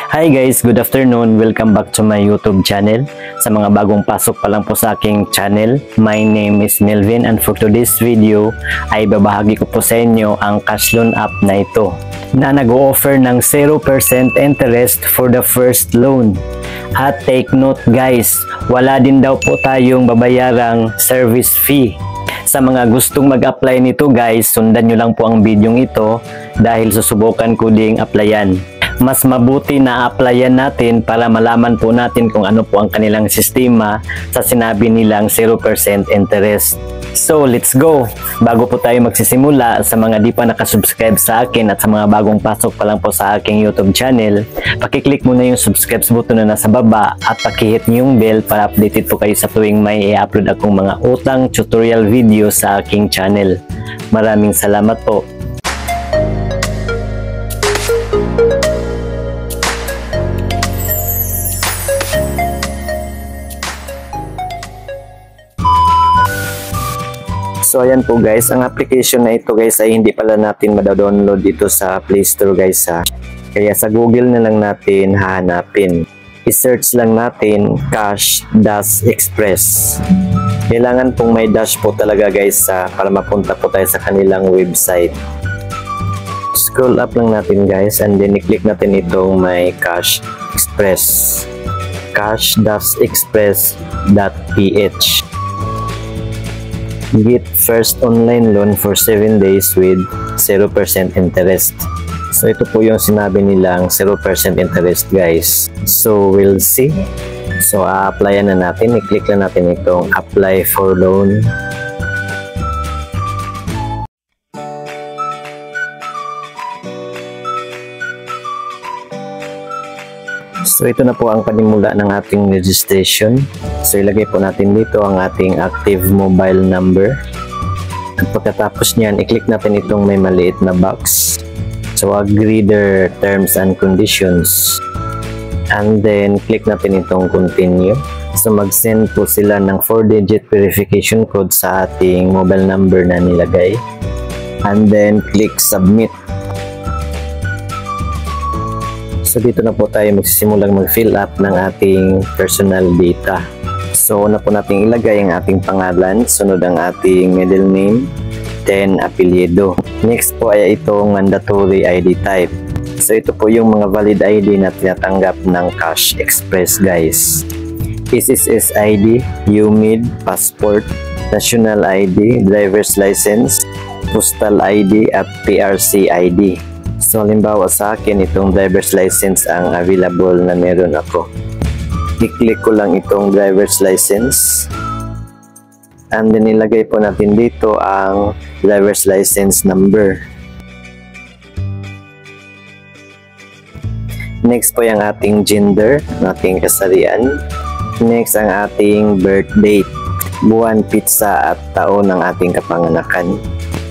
Hi guys, good afternoon. Welcome back to my YouTube channel. Sa mga bagong pasok pa lang po sa aking channel, my name is Melvin and for today's video ay babahagi ko po sa inyo ang cash loan app na ito na nag-o-offer ng 0% interest for the first loan. At take note guys, wala din daw po tayong babayarang service fee. Sa mga gustong mag-apply nito guys, sundan nyo lang po ang video ito dahil susubukan ko ding applyan. Mas mabuti na applyan natin para malaman po natin kung ano po ang kanilang sistema sa sinabi nilang 0% interest. So let's go! Bago po tayo magsisimula, sa mga di pa nakasubscribe sa akin at sa mga bagong pasok pa lang po sa aking YouTube channel, pakiclick muna yung subscribe button na nasa baba at pakihit niyo yung bell para updated po kayo sa tuwing may i-upload akong mga utang tutorial video sa aking channel. Maraming salamat po! So ayan po guys, ang application na ito guys ay hindi pala natin madadownload dito sa Play Store guys ha. Kaya sa Google na lang natin hahanapin. I-search lang natin Cash-Express. Kailangan pong may dash po talaga guys para mapunta po tayo sa kanilang website. Scroll up lang natin guys and then i-click natin itong may Cash-Express. Cash-Express.ph. Get first online loan for 7 days with 0% interest. So ito po yung sinabi nilang 0% interest guys. So we'll see. So a-applyan na natin. I-click lang natin itong apply for loan. So ito na po ang panimula ng ating registration. So ilagay po natin dito ang ating active mobile number. At pagkatapos niyan, i-click natin itong may maliit na box. So agree their terms and conditions. And then click natin itong continue. So mag-send po sila ng 4-digit verification code sa ating mobile number na nilagay. And then click submit. So dito na po tayo magsisimulang mag-fill up ng ating personal data. So una po natin ilagay ang ating pangalan, sunod ang ating middle name, then apelyido. Next po ay itong mandatory ID type. So ito po yung mga valid ID na tinatanggap ng Cash Express guys. SSS ID, UMID, passport, national ID, driver's license, postal ID at PRC ID. So, halimbawa sa akin, itong driver's license ang available na meron ako. I-click ko lang itong driver's license. And then, ilagay po natin dito ang driver's license number. Next po yung ating gender, ating kasarian. Next, ang ating birth date, buwan, pitsa at taon ng ating kapanganakan.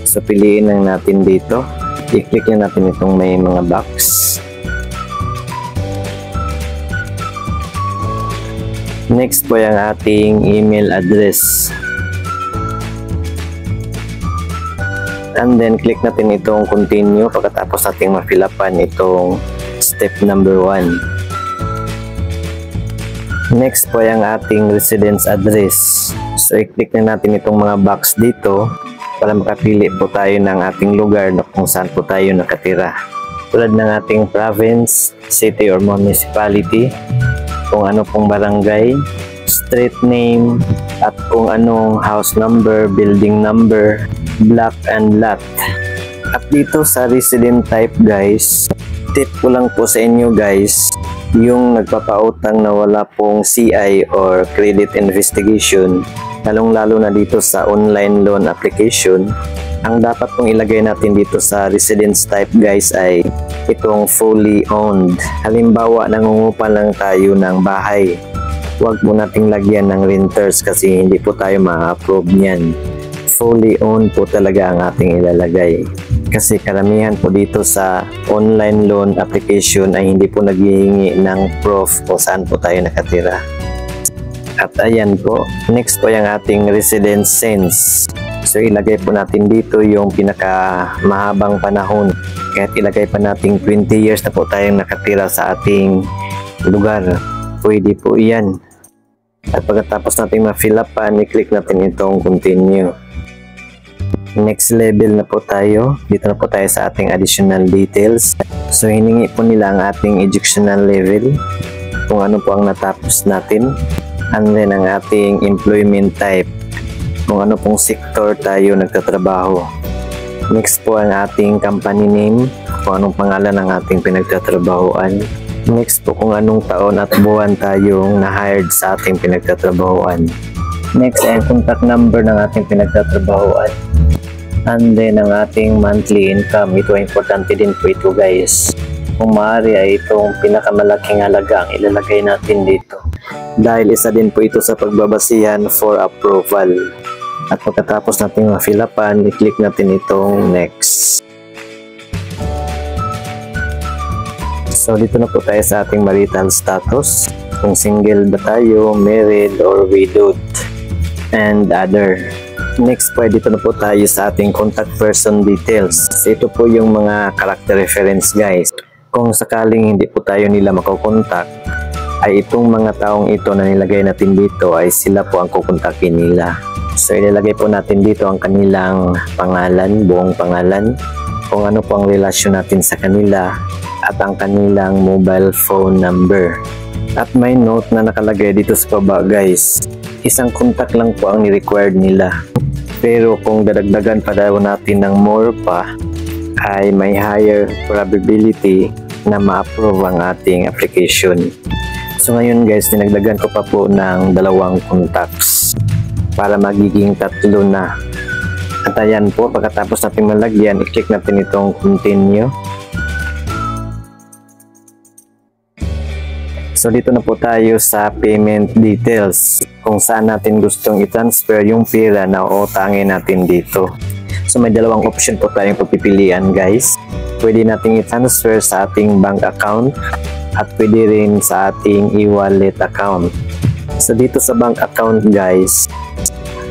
So, piliin lang natin dito. I-click lang natin itong may mga box. Next po yung ating email address. And then click natin itong continue pagkatapos nating ma-fill-upan itong step number 1. Next po yung ating residence address. So i-click na natin itong mga box dito para makapili po tayo ng ating lugar na kung saan po tayo nakatira. Tulad ng ating province, city or municipality, kung ano pong barangay, street name, at kung anong house number, building number, block and lot. At dito sa resident type guys, tip ko lang po sa inyo guys, yung nagpapautang na wala pong CI or credit investigation, lalong-lalo na dito sa online loan application, ang dapat pong ilagay natin dito sa residence type guys ay itong fully owned. Halimbawa, nangungupa lang tayo ng bahay. Huwag po nating lagyan ng renters kasi hindi po tayo ma-approve niyan. Fully owned po talaga ang ating ilalagay. Kasi karamihan po dito sa online loan application ay hindi po naghihingi ng proof kung saan po tayo nakatira. At ayan po, next po yung ating residence sense. So ilagay po natin dito yung pinaka mahabang panahon. Kahit ilagay pa natin 20 years na po tayong nakatira sa ating lugar, pwede po iyan. At pagkatapos natin ma-fill up pa, i-click natin itong continue. Next level na po tayo. Dito na po tayo sa ating additional details. So hiningi po nila ang ating educational level, kung ano po ang natapos natin, and then ang ating employment type, kung ano pong sector tayo nagtatrabaho. Next po ang ating company name, kung anong pangalan ng ating pinagtatrabahuan. Next po kung anong taon at buwan tayong na-hired sa ating pinagtatrabahuan. Next ay ang contact number ng ating pinagtatrabahuan. And then ang ating monthly income. Ito ay importante din po ito guys. Kung maaari ay itong pinakamalaking halaga ang ilalagay natin dito. Dahil isa din po ito sa pagbabasihan for approval. At pagkatapos natin ma-fill upan, i-click natin itong next. So dito na po tayo sa ating marital status. Kung single ba tayo, married, or widowed, and other. Next po, dito na po tayo sa ating contact person details. So, ito po yung mga character reference guys. Kung sakaling hindi po tayo nila makokontak, ay itong mga taong ito na nilagay natin dito ay sila po ang kukontakin nila. So ilalagay po natin dito ang kanilang pangalan, buong pangalan, kung ano po ang relasyon natin sa kanila, at ang kanilang mobile phone number. At may note na nakalagay dito sa baba guys. Isang contact lang po ang ni-required nila. Pero kung dadagdagan pa daw natin ng more pa, ay may higher probability na ma-approve ang ating application. So ngayon guys, dinagdagan ko pa po ng 2 contacts para magiging 3 na. At ayan po, pagkatapos natin malagyan, i-click natin itong continue. So dito na po tayo sa payment details, kung saan natin gustong i-transfer yung pera na uutangin natin dito. So may 2 option po tayong pagpipilian guys. Pwede natin i-transfer sa ating bank account at pwede rin sa ating e-wallet account. So dito sa bank account guys,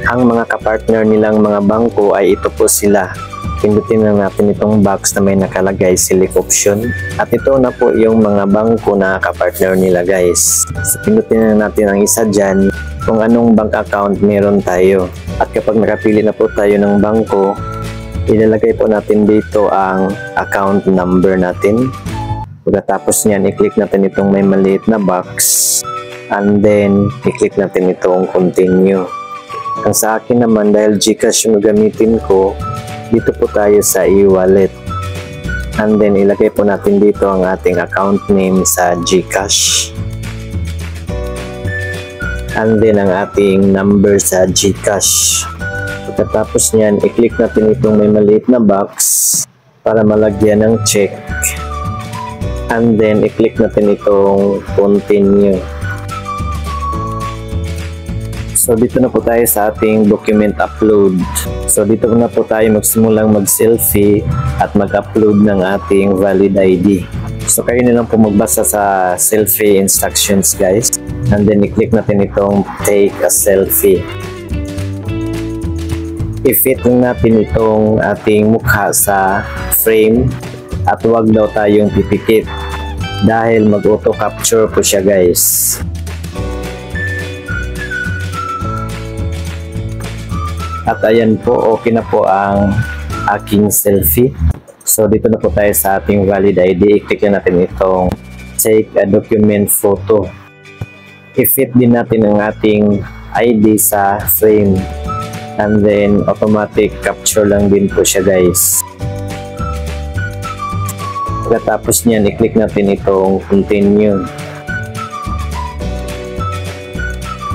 ang mga kapartner nilang mga bangko ay ito po sila. Pindutin lang natin itong box na may nakalagay select option. At ito na po yung mga bangko na kapartner nila guys. So pindutin lang natin ang isa dyan kung anong bank account meron tayo. At kapag nakapili na po tayo ng bangko, ilalagay po natin dito ang account number natin. Pagkatapos niyan, i-click natin itong may maliit na box. And then, i-click natin itong continue. Ang sa akin naman, dahil GCash yung gamitin ko, dito po tayo sa e-wallet. And then, ilagay po natin dito ang ating account name sa GCash. And then, ang ating number sa GCash. Pagkatapos niyan, i-click natin itong may maliit na box para malagyan ng check. And then, i-click natin itong continue. So dito na po tayo sa ating document upload. So dito na po tayo magsimulang mag-selfie at mag-upload ng ating valid ID. So kayo na lang po magbasa sa selfie instructions guys. And then i-click natin itong take a selfie. I-fit lang natin itong ating mukha sa frame at huwag daw tayong pipikit dahil mag-auto capture po siya guys. At ayan po, okay na po ang aking selfie. So dito na po tayo sa ating valid ID. I-click na natin itong take a document photo. I-fit din natin ang ating ID sa frame. And then automatic capture lang din po siya guys. Pagkatapos niyan, i-click natin itong continue.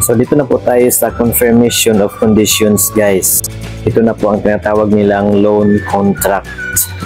So dito na po tayo sa confirmation of conditions guys. Ito na po ang tinatawag nilang loan contract.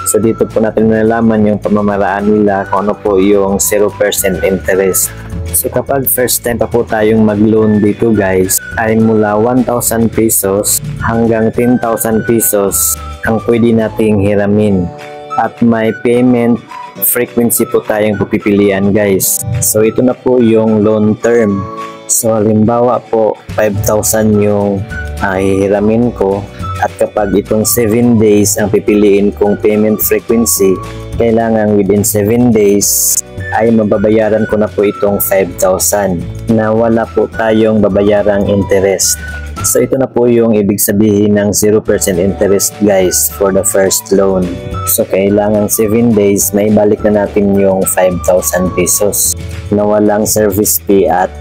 So dito po natin nalalaman yung pamamaraan nila kung ano po yung 0% interest. So kapag first time pa po tayong mag-loan dito guys, ay mula 1,000 pesos hanggang 10,000 pesos ang pwede nating hiramin. At may payment frequency po tayong pupipilian guys. So ito na po yung loan term. So halimbawa po 5,000 yung hihiramin ko, At kapag itong 7 days ang pipiliin kong payment frequency, kailangan within 7 days ay mababayaran ko na po itong 5,000 na wala po tayong babayarang interest. So ito na po yung ibig sabihin ng 0% interest guys for the first loan. So kailangan 7 days na ibalik na natin yung 5,000 pesos na walang service fee at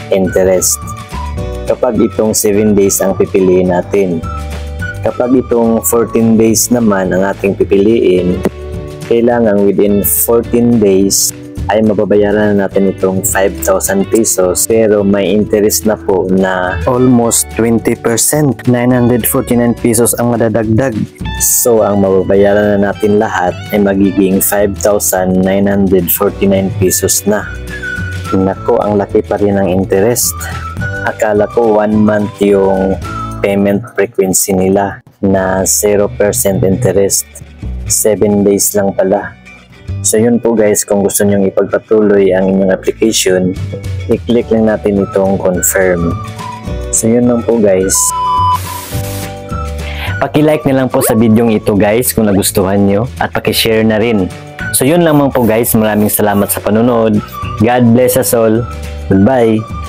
interest. Kapag itong 7 days ang pipiliin natin. Kapag itong 14 days naman ang ating pipiliin, kailangan within 14 days ay mababayaran na natin itong 5,000 pesos pero may interest na po na almost 20%. 949 pesos ang madadagdag. So ang mababayaran na natin lahat ay magiging 5,949 pesos na. Nako, ang laki pa rin ng interest. Akala ko 1 month yung payment frequency nila na 0% interest. 7 days lang pala. So yun po guys, kung gusto nyong ipagpatuloy ang inyong application, i-click lang natin itong confirm. So yun lang po guys. Paki-like na lang po sa video ito guys kung nagustuhan nyo at paki-share na rin. So yun lang po guys, maraming salamat sa panonood. God bless us all. Goodbye.